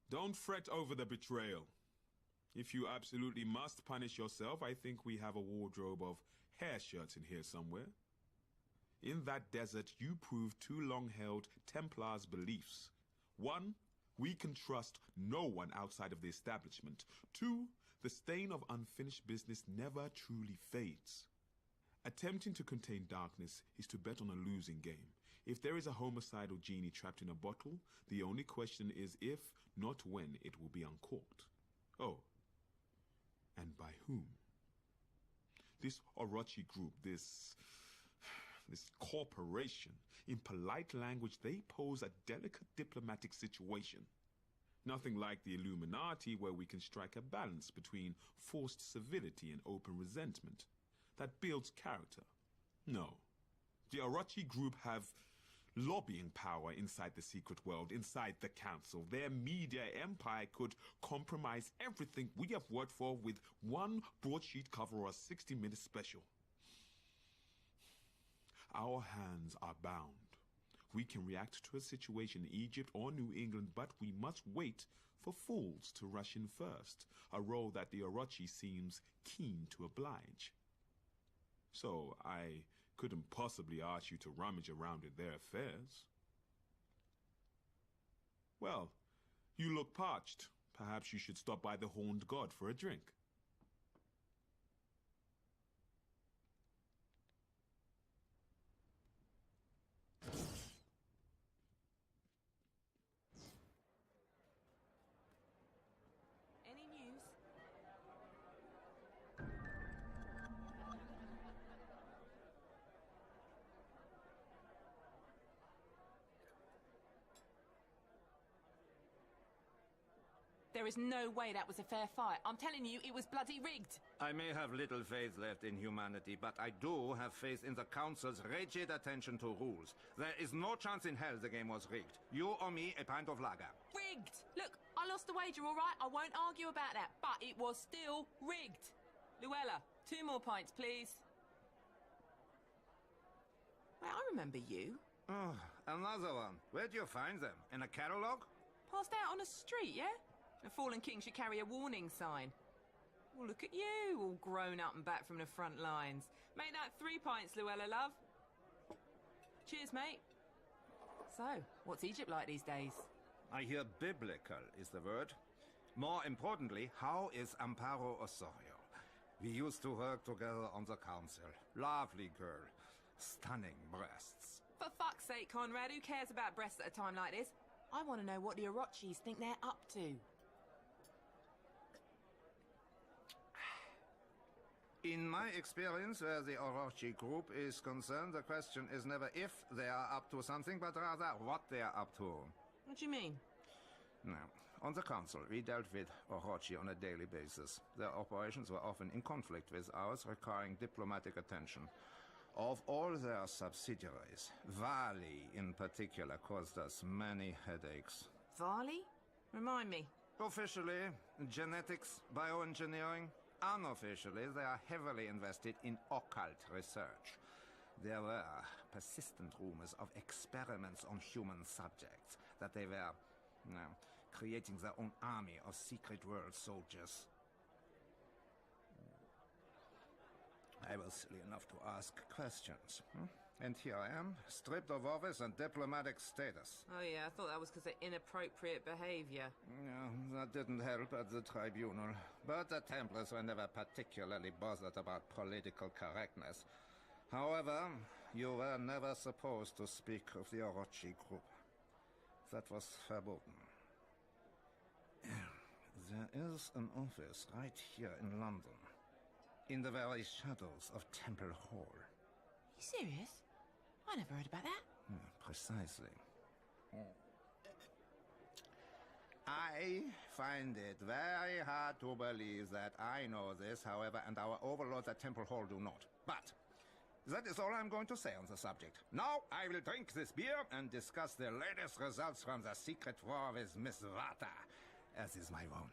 Don't fret over the betrayal. If you absolutely must punish yourself, I think we have a wardrobe of hair shirts in here somewhere. In that desert, you proved two long-held Templars' beliefs. 1, we can trust no one outside of the establishment. 2, the stain of unfinished business never truly fades. Attempting to contain darkness is to bet on a losing game. If there is a homicidal genie trapped in a bottle, the only question is if, not when, it will be uncorked. Oh. And by whom? This Orochi group, this corporation, in polite language, they pose a delicate diplomatic situation. Nothing like the Illuminati, where we can strike a balance between forced civility and open resentment. That builds character. No. The Orochi group have lobbying power inside the secret world, inside the council. Their media empire could compromise everything we have worked for with one broadsheet cover or a 60-minute special. Our hands are bound. We can react to a situation in Egypt or New England, but we must wait for fools to rush in first, a role that the Orochi seems keen to oblige. So I couldn't possibly ask you to rummage around in their affairs. Well, you look parched. Perhaps you should stop by the Horned God for a drink. Any news? There is no way that was a fair fight. I'm telling you, it was bloody rigged. I may have little faith left in humanity, but I do have faith in the Council's rigid attention to rules. There is no chance in hell the game was rigged. You or me, a pint of lager. Rigged! Look, I lost the wager, all right? I won't argue about that, but it was still rigged. Luella, 2 more pints, please. Wait, I remember you. Oh, another one. Where'd you find them? In a catalog? Passed out on a street, yeah? A fallen king should carry a warning sign. Well, look at you, all grown up and back from the front lines. Make that 3 pints, Luella, love. Cheers, mate. So, what's Egypt like these days? I hear biblical is the word. More importantly, how is Amparo Osorio? We used to work together on the council. Lovely girl. Stunning breasts. For fuck's sake, Conrad, who cares about breasts at a time like this? I want to know what the Orochis think they're up to. In my experience, where the Orochi group is concerned, the question is never if they are up to something, but rather what they are up to. What do you mean? Now, on the council, we dealt with Orochi on a daily basis. Their operations were often in conflict with ours, requiring diplomatic attention. Of all their subsidiaries, Vali in particular caused us many headaches. Vali? Remind me. Officially, genetics, bioengineering. Unofficially, they are heavily invested in occult research. There were persistent rumors of experiments on human subjects, that they were creating their own army of secret world soldiers. I was silly enough to ask questions. And here I am, stripped of office and diplomatic status. Oh yeah, I thought that was because of inappropriate behavior. Yeah, that didn't help at the tribunal. But the Templars were never particularly bothered about political correctness. However, you were never supposed to speak of the Orochi group. That was forbidden. There is an office right here in London. In the very shadows of Temple Hall. Are you serious? I never heard about that. Precisely. I find it very hard to believe that I know this, however, and our overlords at Temple Hall do not. But that is all I'm going to say on the subject. Now I will drink this beer and discuss the latest results from the secret war with Miss Vata, as is my wont.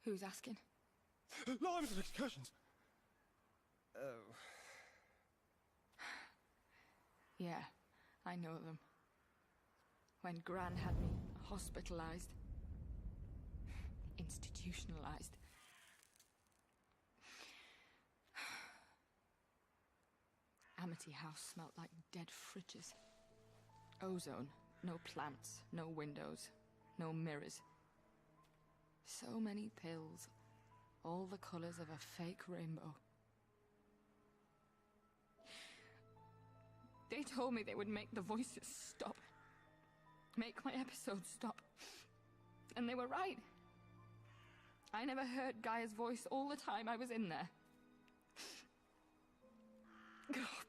Who's asking? Lives and excursions. Oh. Yeah, I know them. When Gran had me hospitalized. Institutionalized. Amity House smelt like dead fridges. Ozone, no plants, no windows, no mirrors. So many pills, all the colors of a fake rainbow. They told me they would make the voices stop. Make my episodes stop. And they were right. I never heard Gaia's voice all the time I was in there.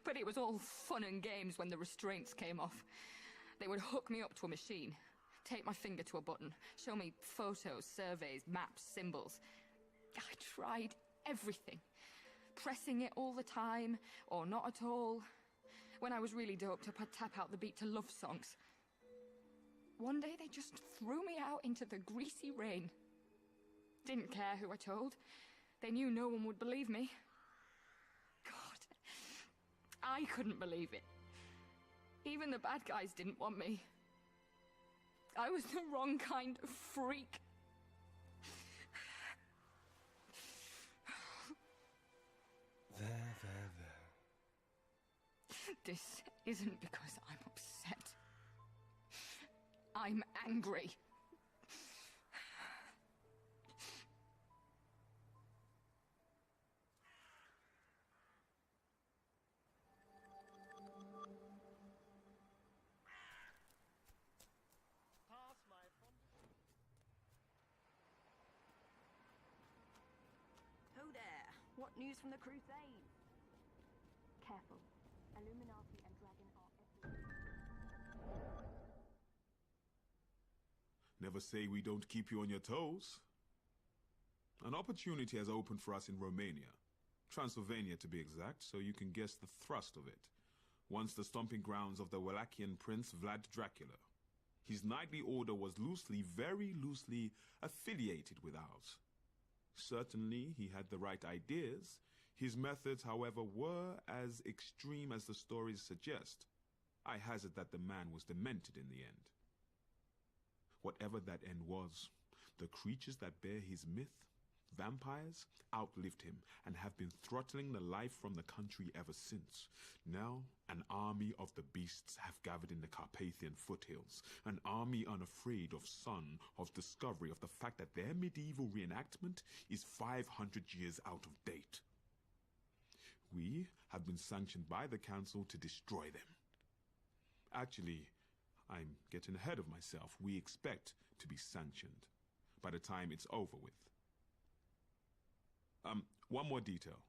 But it was all fun and games when the restraints came off. They would hook me up to a machine, take my finger to a button, show me photos, surveys, maps, symbols. I tried everything. Pressing it all the time, or not at all. When I was really doped up, I'd tap out the beat to love songs. One day they just threw me out into the greasy rain. Didn't care who I told. They knew no one would believe me. God, I couldn't believe it. Even the bad guys didn't want me. I was the wrong kind of freak. There. This isn't because I'm upset. I'm angry. Who there? What news from the Crusade? Careful. Illuminati and Dragon are everywhere. Never say we don't keep you on your toes. An opportunity has opened for us in Romania, Transylvania to be exact, so you can guess the thrust of it. Once the stomping grounds of the Wallachian prince Vlad Dracula. His knightly order was very loosely affiliated with ours. Certainly, he had the right ideas. His methods, however, were as extreme as the stories suggest. I hazard that the man was demented in the end. Whatever that end was, the creatures that bear his myth, vampires, outlived him and have been throttling the life from the country ever since. Now, an army of the beasts have gathered in the Carpathian foothills, an army unafraid of sun, of discovery, of the fact that their medieval reenactment is 500 years out of date. We have been sanctioned by the council to destroy them. Actually, I'm getting ahead of myself. We expect to be sanctioned by the time it's over with. One more detail.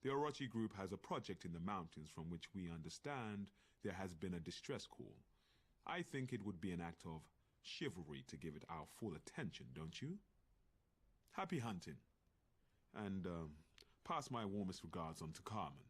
The Orochi group has a project in the mountains from which we understand there has been a distress call. I think it would be an act of chivalry to give it our full attention, don't you? Happy hunting. And, pass my warmest regards on to Carmen.